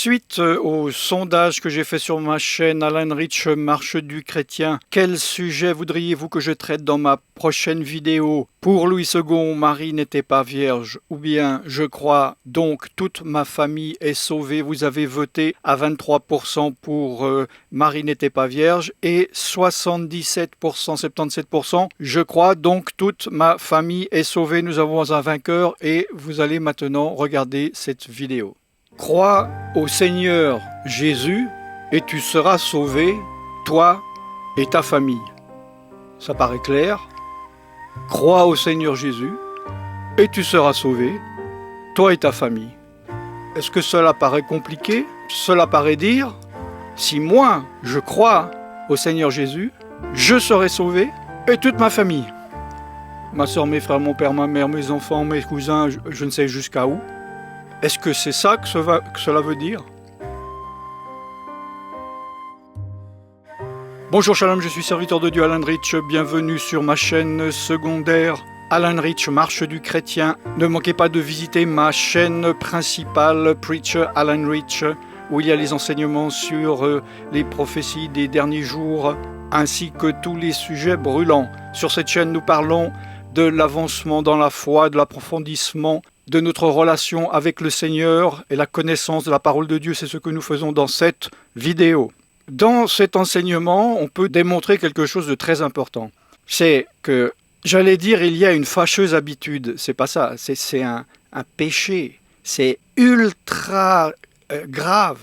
Suite au sondage que j'ai fait sur ma chaîne Alan Rich Marche du Chrétien, quel sujet voudriez-vous que je traite dans ma prochaine vidéo? Pour Louis II, Marie n'était pas vierge, ou bien je crois donc toute ma famille est sauvée. Vous avez voté à 23% pour Marie n'était pas vierge et 77%, 77% je crois donc toute ma famille est sauvée. Nous avons un vainqueur et vous allez maintenant regarder cette vidéo. Crois au Seigneur Jésus et tu seras sauvé, toi et ta famille. Ça paraît clair. Crois au Seigneur Jésus et tu seras sauvé, toi et ta famille. Est-ce que cela paraît compliqué? Cela paraît dire, si moi je crois au Seigneur Jésus, je serai sauvé et toute ma famille. Ma soeur, mes frères, mon père, ma mère, mes enfants, mes cousins, je ne sais jusqu'à où. Est-ce que c'est ça que cela veut dire? Bonjour Shalom, je suis serviteur de Dieu Alan Rich, bienvenue sur ma chaîne secondaire Alan Rich Marche du Chrétien. Ne manquez pas de visiter ma chaîne principale Preacher Alan Rich, où il y a les enseignements sur les prophéties des derniers jours, ainsi que tous les sujets brûlants. Sur cette chaîne, nous parlons de l'avancement dans la foi, de l'approfondissement de notre relation avec le Seigneur et la connaissance de la parole de Dieu. C'est ce que nous faisons dans cette vidéo. Dans cet enseignement, on peut démontrer quelque chose de très important. C'est que, j'allais dire, il y a une fâcheuse habitude. C'est pas ça, c'est un péché. C'est ultra grave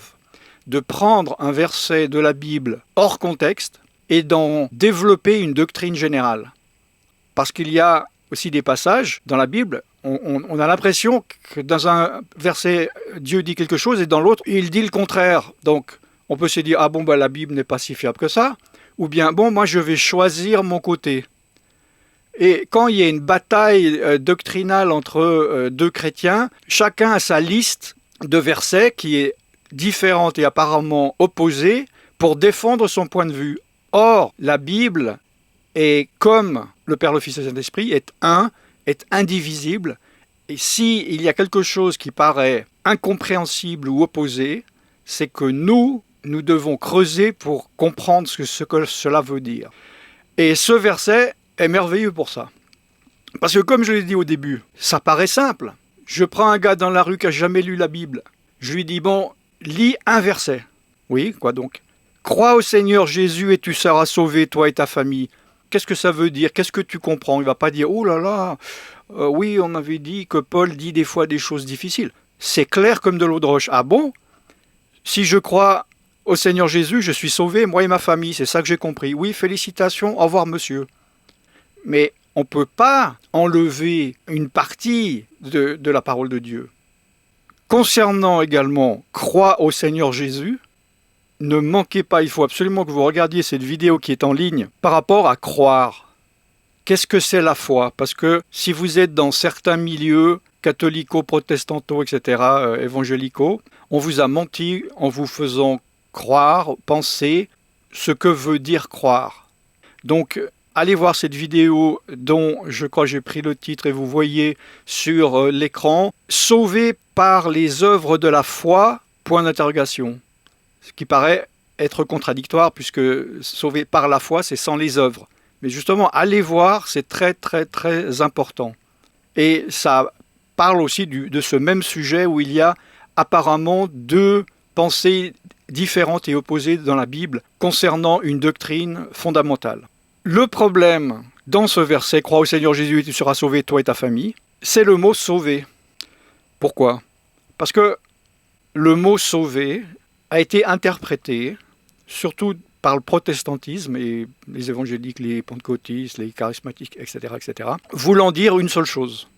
de prendre un verset de la Bible hors contexte et d'en développer une doctrine générale. Parce qu'il y a aussi des passages dans la Bible, on a l'impression que dans un verset, Dieu dit quelque chose et dans l'autre, il dit le contraire. Donc, on peut se dire, ah bon, la Bible n'est pas si fiable que ça. Ou bien, bon, moi je vais choisir mon côté. Et quand il y a une bataille doctrinale entre deux chrétiens, chacun a sa liste de versets qui est différente et apparemment opposée pour défendre son point de vue. Or, la Bible est comme le Père, le Fils et le Saint-Esprit, est indivisible. Et s'il y a quelque chose qui paraît incompréhensible ou opposé, c'est que nous devons creuser pour comprendre ce que cela veut dire. Et ce verset est merveilleux pour ça. Parce que comme je l'ai dit au début, ça paraît simple. Je prends un gars dans la rue qui n'a jamais lu la Bible. Je lui dis, bon, lis un verset. Oui, quoi donc? Crois au Seigneur Jésus et tu seras sauvé, toi et ta famille. Qu'est-ce que ça veut dire? Qu'est-ce que tu comprends? Il ne va pas dire, oh là là, oui, on avait dit que Paul dit des fois des choses difficiles. C'est clair comme de l'eau de roche. Ah bon? Si je crois au Seigneur Jésus, je suis sauvé, moi et ma famille, c'est ça que j'ai compris. Oui, félicitations, au revoir monsieur. Mais on ne peut pas enlever une partie de la parole de Dieu. Concernant également, crois au Seigneur Jésus, ne manquez pas, il faut absolument que vous regardiez cette vidéo qui est en ligne par rapport à croire. Qu'est-ce que c'est la foi? Parce que si vous êtes dans certains milieux catholico-protestantaux, etc., évangélicaux, on vous a menti en vous faisant croire, penser ce que veut dire croire. Donc, allez voir cette vidéo dont je crois que j'ai pris le titre et vous voyez sur l'écran « Sauvé par les œuvres de la foi ?» point d'interrogation. Ce qui paraît être contradictoire puisque sauvé par la foi, c'est sans les œuvres. Mais justement, allez voir, c'est très très très important. Et ça parle aussi de ce même sujet où il y a apparemment deux pensées différentes et opposées dans la Bible concernant une doctrine fondamentale. Le problème dans ce verset, crois au Seigneur Jésus et tu seras sauvé, toi et ta famille, c'est le mot sauver. Pourquoi? Parce que le mot sauver a été interprété, surtout par le protestantisme et les évangéliques, les pentecôtistes, les charismatiques, etc., voulant dire une seule chose.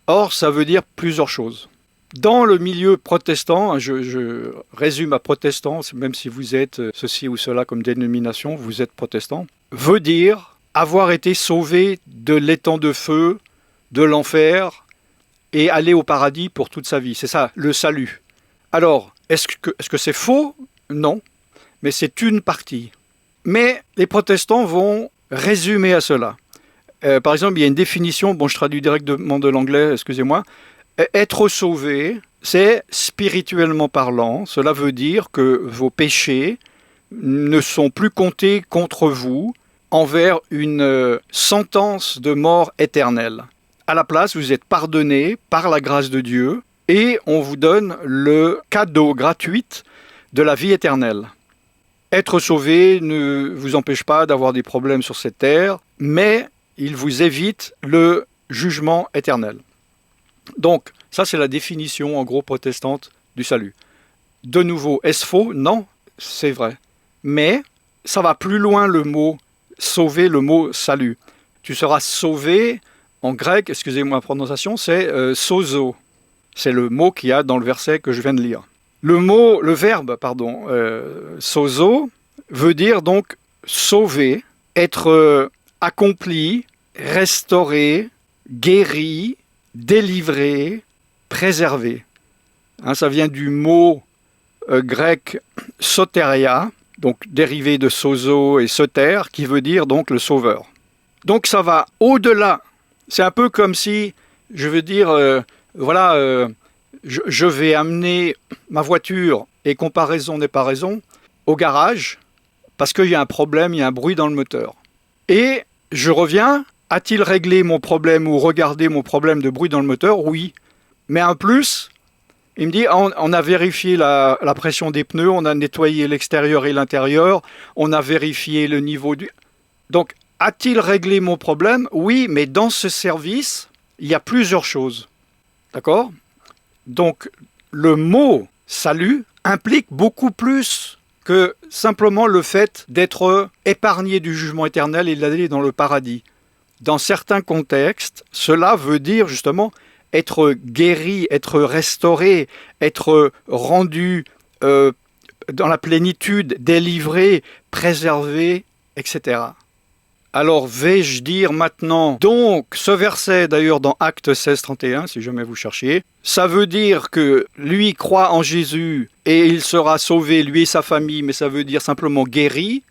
Or, ça veut dire plusieurs choses. Dans le milieu protestant, je résume à protestant, même si vous êtes ceci ou cela comme dénomination, vous êtes protestant, veut dire avoir été sauvé de l'étang de feu, de l'enfer, et aller au paradis pour toute sa vie. C'est ça, le salut. Alors, est-ce que c'est faux? Non, mais c'est une partie. Mais les protestants vont résumer à cela. Par exemple, il y a une définition, je traduis directement de l'anglais, excusez-moi. Être sauvé, C'est spirituellement parlant, cela veut dire que vos péchés ne sont plus comptés contre vous envers une sentence de mort éternelle. À la place, vous êtes pardonné par la grâce de Dieu et on vous donne le cadeau gratuit de la vie éternelle. Être sauvé ne vous empêche pas d'avoir des problèmes sur cette terre, mais il vous évite le jugement éternel. Donc, ça c'est la définition en gros protestante du salut. De nouveau, est-ce faux? Non, c'est vrai. Mais ça va plus loin le mot sauver, le mot salut. Tu seras sauvé, en grec, excusez-moi la prononciation, c'est sozo. C'est le mot qu'il y a dans le verset que je viens de lire. Le verbe, sozo, veut dire donc sauver, être accompli, restauré, guéri, délivré, préservé. Ça vient du mot grec soteria, donc dérivé de sozo et soter, qui veut dire donc le sauveur. Donc ça va au-delà. C'est un peu comme si, je veux dire, je vais amener ma voiture, et comparaison n'est pas raison, au garage, parce qu'il y a un problème, il y a un bruit dans le moteur. Et je reviens, a-t-il réglé mon problème ou regardé mon problème de bruit dans le moteur? Oui. Mais en plus, il me dit, on a vérifié la pression des pneus, on a nettoyé l'extérieur et l'intérieur, on a vérifié le niveau du... Donc, a-t-il réglé mon problème? Oui, mais dans ce service, il y a plusieurs choses. D'accord? Donc, le mot salut implique beaucoup plus que simplement le fait d'être épargné du jugement éternel et d'aller dans le paradis. Dans certains contextes, cela veut dire justement être guéri, être restauré, être rendu dans la plénitude, délivré, préservé, etc. Alors vais-je dire maintenant, donc ce verset d'ailleurs dans Actes 16, 31, si jamais vous cherchiez, ça veut dire que lui croit en Jésus et il sera sauvé, lui et sa famille, mais ça veut dire simplement guéri.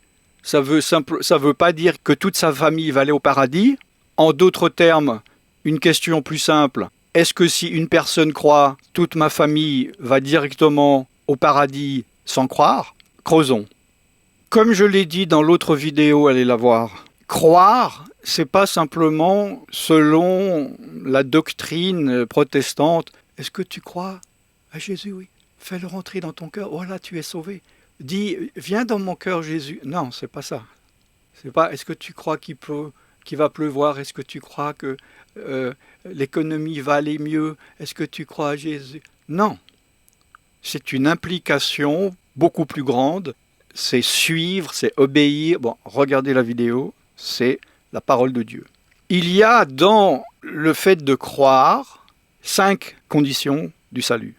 Ça veut pas dire que toute sa famille va aller au paradis. En d'autres termes, une question plus simple, est-ce que si une personne croit, toute ma famille va directement au paradis sans croire? Creusons. Comme je l'ai dit dans l'autre vidéo, allez la voir, croire, c'est pas simplement selon la doctrine protestante. Est-ce que tu crois à Jésus? Oui. Fais-le rentrer dans ton cœur. Voilà, tu es sauvé. Dis, viens dans mon cœur, Jésus. Non, c'est pas ça. C'est pas, est-ce que tu crois qu'il va pleuvoir? Est-ce que tu crois que l'économie va aller mieux? Est-ce que tu crois à Jésus? Non. C'est une implication beaucoup plus grande. C'est suivre, c'est obéir. Bon, regardez la vidéo, c'est la parole de Dieu. Il y a dans le fait de croire 5 conditions du salut.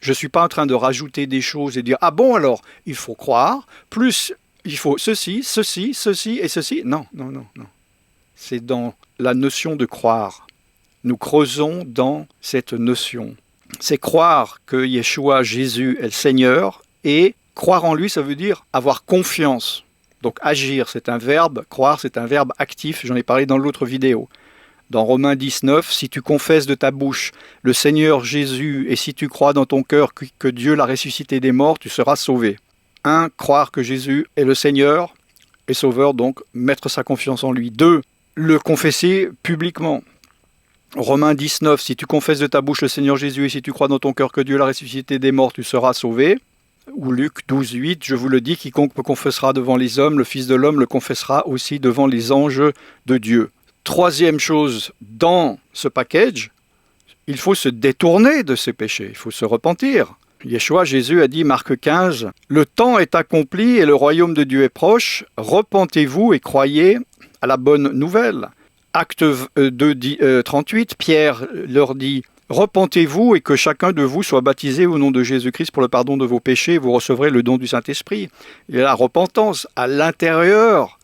Je ne suis pas en train de rajouter des choses et dire « Ah bon alors, il faut croire, plus il faut ceci, ceci, ceci et ceci. » Non. C'est dans la notion de croire. Nous creusons dans cette notion. C'est croire que Yeshua, Jésus, est le Seigneur, et croire en lui, ça veut dire avoir confiance. Donc agir, c'est un verbe, croire, c'est un verbe actif, j'en ai parlé dans l'autre vidéo. Dans Romains 19, si tu confesses de ta bouche le Seigneur Jésus, et si tu crois dans ton cœur que Dieu l'a ressuscité des morts, tu seras sauvé. 1. Croire que Jésus est le Seigneur et Sauveur, donc mettre sa confiance en lui. 2. Le confesser publiquement. Romains 19, si tu confesses de ta bouche le Seigneur Jésus et si tu crois dans ton cœur que Dieu l'a ressuscité des morts, tu seras sauvé. Ou Luc 12, 8, je vous le dis, quiconque me confessera devant les hommes, le Fils de l'homme le confessera aussi devant les anges de Dieu. Troisième chose, dans ce package, il faut se détourner de ses péchés, il faut se repentir. Yeshua, Jésus a dit, Marc 15, « Le temps est accompli et le royaume de Dieu est proche, repentez-vous et croyez à la bonne nouvelle. » Acte 2, 38, Pierre leur dit, « Repentez-vous et que chacun de vous soit baptisé au nom de Jésus-Christ pour le pardon de vos péchés, et vous recevrez le don du Saint-Esprit. » Il y a la repentance à l'intérieur.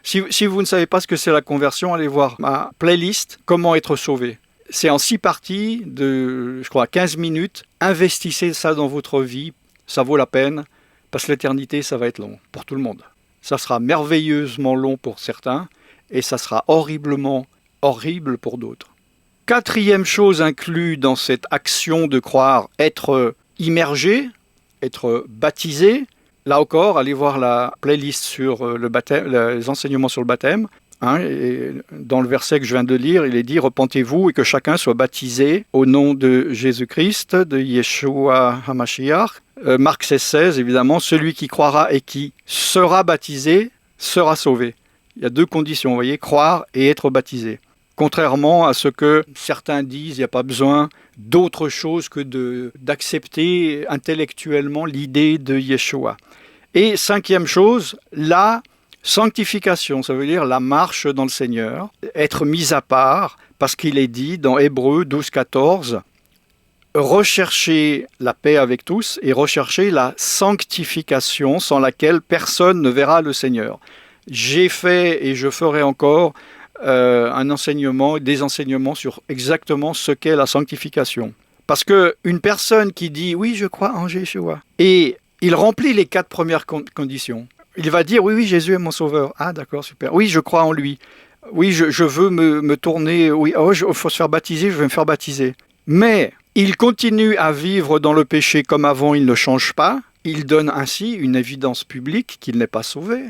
Si vous ne savez pas ce que c'est la conversion, allez voir ma playlist « Comment être sauvé ». C'est en 6 parties de, 15 minutes. Investissez ça dans votre vie, ça vaut la peine, parce que l'éternité, ça va être long pour tout le monde. Ça sera merveilleusement long pour certains, et ça sera horriblement horrible pour d'autres. Quatrième chose inclue dans cette action de croire, être immergé, être baptisé. Là encore, allez voir la playlist sur le baptême, les enseignements sur le baptême. Et dans le verset que je viens de lire, il est dit « Repentez-vous et que chacun soit baptisé au nom de Jésus-Christ, de Yeshua HaMashiach. » Marc 16, évidemment, celui qui croira et qui sera baptisé sera sauvé. Il y a deux conditions, vous voyez, croire et être baptisé. Contrairement à ce que certains disent, il n'y a pas besoin d'autre chose que d'accepter intellectuellement l'idée de Yeshua. Et cinquième chose, la sanctification, ça veut dire la marche dans le Seigneur, être mis à part, parce qu'il est dit dans Hébreux 12-14, recherchez la paix avec tous et recherchez la sanctification sans laquelle personne ne verra le Seigneur. J'ai fait et je ferai encore un enseignement, des enseignements sur exactement ce qu'est la sanctification. Parce qu'une personne qui dit « oui, je crois en Yeshua » et il remplit les 4 premières conditions, il va dire « oui, Jésus est mon sauveur ». Ah d'accord, super. Oui, je crois en lui. Oui, je veux me tourner. Oui, il faut se faire baptiser, je vais me faire baptiser. Mais il continue à vivre dans le péché comme avant, il ne change pas. Il donne ainsi une évidence publique qu'il n'est pas sauvé.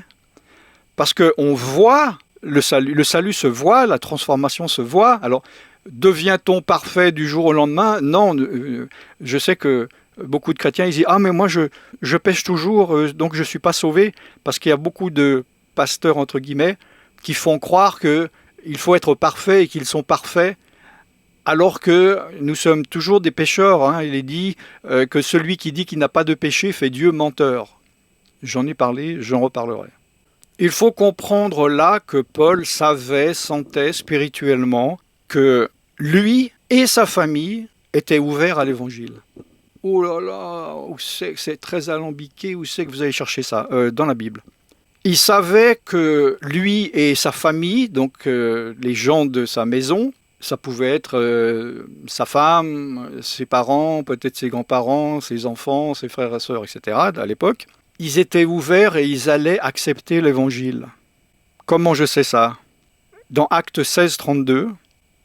Parce qu'on voit le salut se voit, la transformation se voit. Alors, devient-on parfait du jour au lendemain ? Non, je sais que beaucoup de chrétiens ils disent « Ah, mais moi, je pêche toujours, donc je ne suis pas sauvé. » Parce qu'il y a beaucoup de pasteurs, entre guillemets, qui font croire qu'il faut être parfait et qu'ils sont parfaits, alors que nous sommes toujours des pécheurs. Il est dit que celui qui dit qu'il n'a pas de péché fait Dieu menteur. J'en ai parlé, j'en reparlerai. Il faut comprendre là que Paul savait, sentait spirituellement que lui et sa famille étaient ouverts à l'évangile. Oh là là, où c'est que c'est très alambiqué, où c'est que vous allez chercher ça dans la Bible. Il savait que lui et sa famille, donc les gens de sa maison, ça pouvait être sa femme, ses parents, peut-être ses grands-parents, ses enfants, ses frères et sœurs, etc. à l'époque, ils étaient ouverts et ils allaient accepter l'évangile. Comment je sais ça ? Dans Actes 16, 32,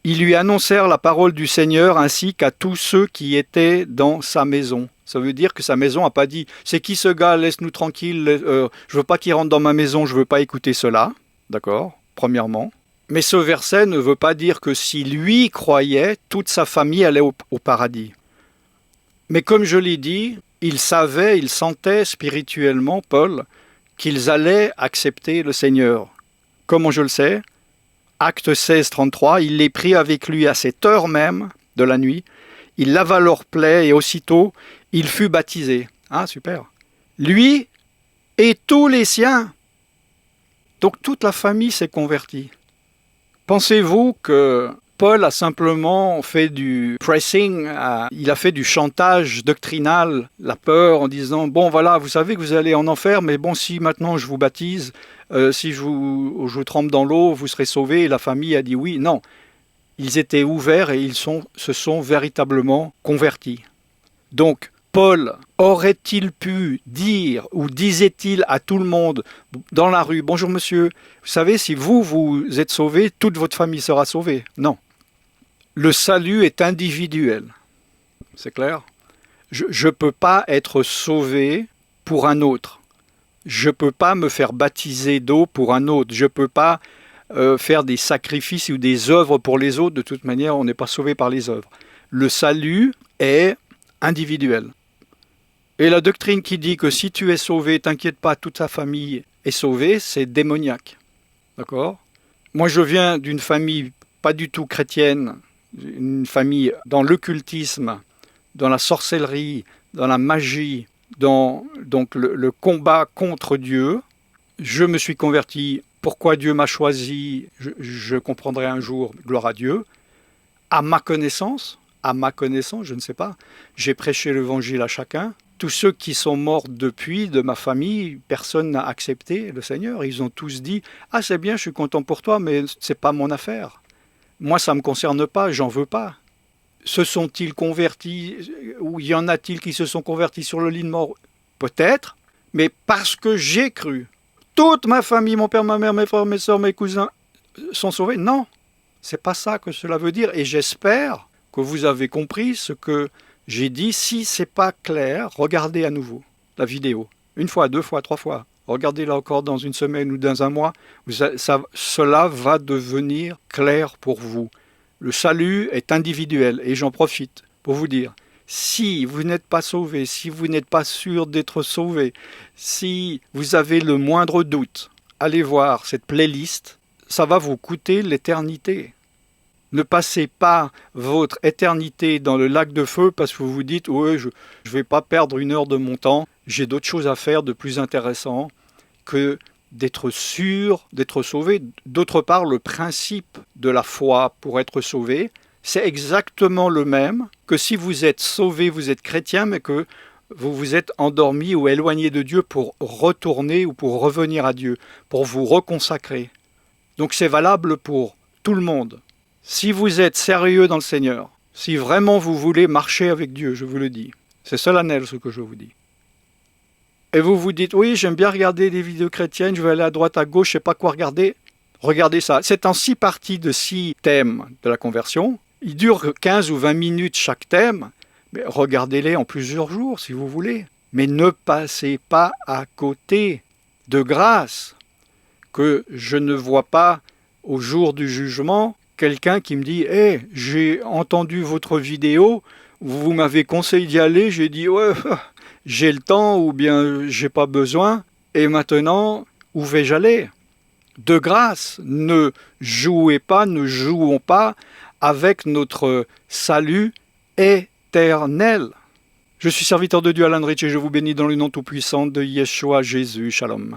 ils lui annoncèrent la parole du Seigneur ainsi qu'à tous ceux qui étaient dans sa maison. Ça veut dire que sa maison n'a pas dit « C'est qui ce gars ? Laisse-nous tranquille, je ne veux pas qu'il rentre dans ma maison, je ne veux pas écouter cela. » D'accord ? Premièrement. Mais ce verset ne veut pas dire que si lui croyait, toute sa famille allait au paradis. Mais comme je l'ai dit, il savait, il sentait spirituellement, Paul, qu'ils allaient accepter le Seigneur. Comment je le sais ? Acte 16, 33, il les prit avec lui à cette heure même de la nuit, il lava leurs plaies et aussitôt, il fut baptisé. Ah, super. Lui et tous les siens. Donc toute la famille s'est convertie. Pensez-vous que Paul a simplement fait du pressing, il a fait du chantage doctrinal, la peur en disant « Bon voilà, vous savez que vous allez en enfer, mais bon, si maintenant je vous baptise, si je vous trempe dans l'eau, vous serez sauvés. » Et la famille a dit oui. Non, ils étaient ouverts et se sont véritablement convertis. Donc, Paul aurait-il pu dire ou disait-il à tout le monde dans la rue « Bonjour monsieur, vous savez, si vous êtes sauvé, toute votre famille sera sauvée. » Non. Le salut est individuel. C'est clair ? Je ne peux pas être sauvé pour un autre. Je ne peux pas me faire baptiser d'eau pour un autre. Je ne peux pas faire des sacrifices ou des œuvres pour les autres. De toute manière, on n'est pas sauvé par les œuvres. Le salut est individuel. Et la doctrine qui dit que si tu es sauvé, t'inquiète pas, toute ta famille est sauvée, c'est démoniaque. D'accord ? Moi, je viens d'une famille pas du tout chrétienne, une famille dans l'occultisme, dans la sorcellerie, dans la magie, dans donc le combat contre Dieu. Je me suis converti. Pourquoi Dieu m'a choisi, je comprendrai un jour, gloire à Dieu. À ma connaissance, je ne sais pas. J'ai prêché l'évangile à chacun. Tous ceux qui sont morts depuis, de ma famille, personne n'a accepté le Seigneur. Ils ont tous dit « Ah, c'est bien, je suis content pour toi, mais ce n'est pas mon affaire. Moi, ça ne me concerne pas, j'en veux pas. » Se sont-ils convertis, ou y en a-t-il qui se sont convertis sur le lit de mort ? Peut-être, mais parce que j'ai cru. Toute ma famille, mon père, ma mère, mes frères, mes sœurs, mes cousins sont sauvés ? Non. C'est pas ça que cela veut dire. Et j'espère que vous avez compris ce que j'ai dit. Si c'est pas clair, regardez à nouveau la vidéo. Une fois, deux fois, trois fois. Regardez-la encore dans une semaine ou dans un mois. Cela va devenir clair pour vous. Le salut est individuel et j'en profite pour vous dire, si vous n'êtes pas sauvé, si vous n'êtes pas sûr d'être sauvé, si vous avez le moindre doute, allez voir cette playlist, ça va vous coûter l'éternité. Ne passez pas votre éternité dans le lac de feu parce que vous vous dites « Ouais, je ne vais pas perdre 1 heure de mon temps, j'ai d'autres choses à faire de plus intéressant que d'être sûr d'être sauvé. » D'autre part, le principe de la foi pour être sauvé, c'est exactement le même que si vous êtes sauvé, vous êtes chrétien, mais que vous vous êtes endormi ou éloigné de Dieu pour retourner ou pour revenir à Dieu, pour vous reconsacrer. Donc c'est valable pour tout le monde. Si vous êtes sérieux dans le Seigneur, si vraiment vous voulez marcher avec Dieu, je vous le dis, c'est solennel ce que je vous dis. Et vous vous dites, oui, j'aime bien regarder des vidéos chrétiennes, je vais aller à droite, à gauche, je ne sais pas quoi regarder. Regardez ça. C'est en 6 parties de 6 thèmes de la conversion. Il dure 15 ou 20 minutes chaque thème, mais regardez-les en plusieurs jours si vous voulez. Mais ne passez pas à côté de grâce que je ne vois pas au jour du jugement quelqu'un qui me dit « Hey, j'ai entendu votre vidéo, vous m'avez conseillé d'y aller, j'ai dit « Ouais, j'ai le temps ou bien j'ai pas besoin, et maintenant, où vais-je aller ?» De grâce, ne jouons pas avec notre salut éternel. Je suis serviteur de Dieu Alan Rich et je vous bénis dans le nom tout-puissant de Yeshua Jésus. Shalom.